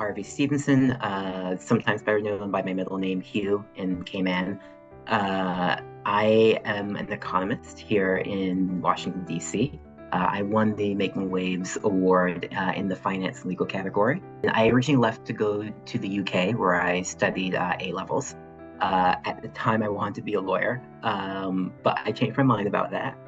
Harvey Stephenson, sometimes better known by my middle name, Hugh, in Cayman. I am an economist here in Washington, D.C. I won the Making Waves Award in the finance and legal category. I originally left to go to the UK, where I studied A-levels. At the time, I wanted to be a lawyer, but I changed my mind about that.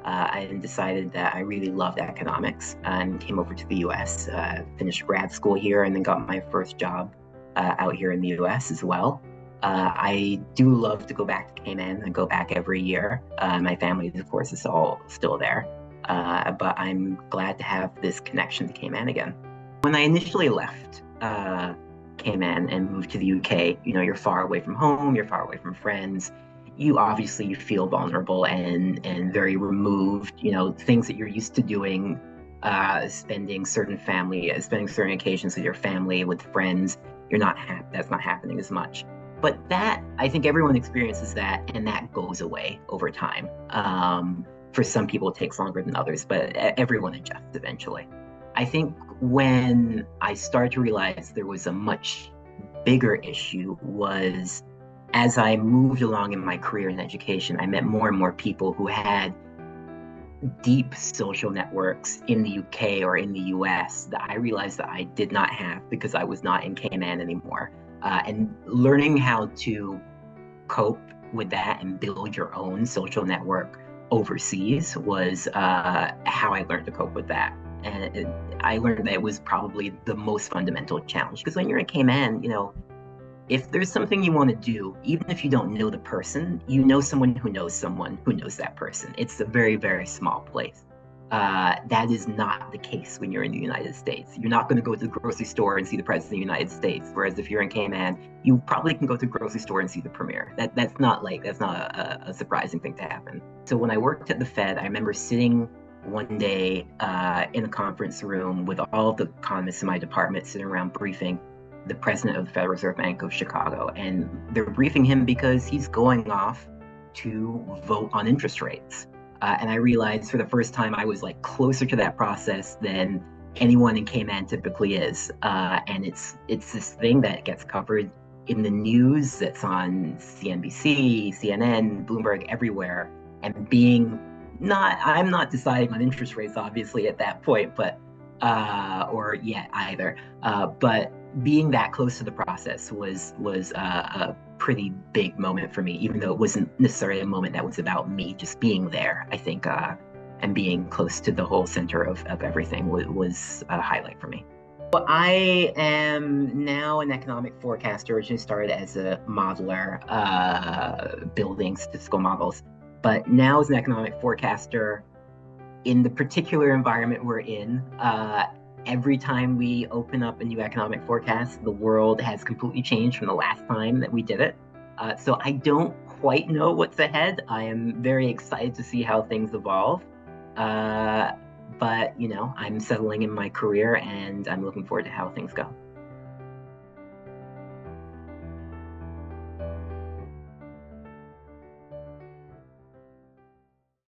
I decided that I really loved economics and came over to the US, finished grad school here, and then got my first job out here in the US as well. I do love to go back to Cayman and go back every year. My family, of course, is all still there, but I'm glad to have this connection to Cayman again. When I initially left Cayman and moved to the UK, you're far away from home, you're far away from friends. You obviously feel vulnerable and very removed. Things that you're used to doing, spending certain occasions with your family, with friends. That's not happening as much. But that, I think everyone experiences that, and that goes away over time. For some people, it takes longer than others, but everyone adjusts eventually. I think when I started to realize there was a much bigger issue was, as I moved along in my career in education, I met more and more people who had deep social networks in the UK or in the US that I realized that I did not have because I was not in Cayman anymore. And learning how to cope with that and build your own social network overseas was how I learned to cope with that. And I learned that it was probably the most fundamental challenge, because when you're in Cayman, if there's something you want to do, even if you don't know the person, you know someone who knows that person. It's a very, very small place. That is not the case when you're in the United States. You're not going to go to the grocery store and see the President of the United States. Whereas if you're in Cayman, you probably can go to the grocery store and see the Premier. That's not a surprising thing to happen. So when I worked at the Fed, I remember sitting one day in a conference room with all the economists in my department, sitting around briefing the president of the Federal Reserve Bank of Chicago. And they're briefing him because he's going off to vote on interest rates. And I realized for the first time I was closer to that process than anyone in Cayman typically is. And it's this thing that gets covered in the news, that's on CNBC, CNN, Bloomberg, everywhere. And I'm not deciding on interest rates, obviously, at that point, but or yet either. But being that close to the process was a pretty big moment for me, even though it wasn't necessarily a moment that was about me. Just being there, I think, and being close to the whole center of everything was a highlight for me. Well, I am now an economic forecaster. Originally started as a modeler, building statistical models, but now as an economic forecaster, in the particular environment we're in, every time we open up a new economic forecast, the world has completely changed from the last time that we did it. So I don't quite know what's ahead. I am very excited to see how things evolve. But I'm settling in my career, and I'm looking forward to how things go.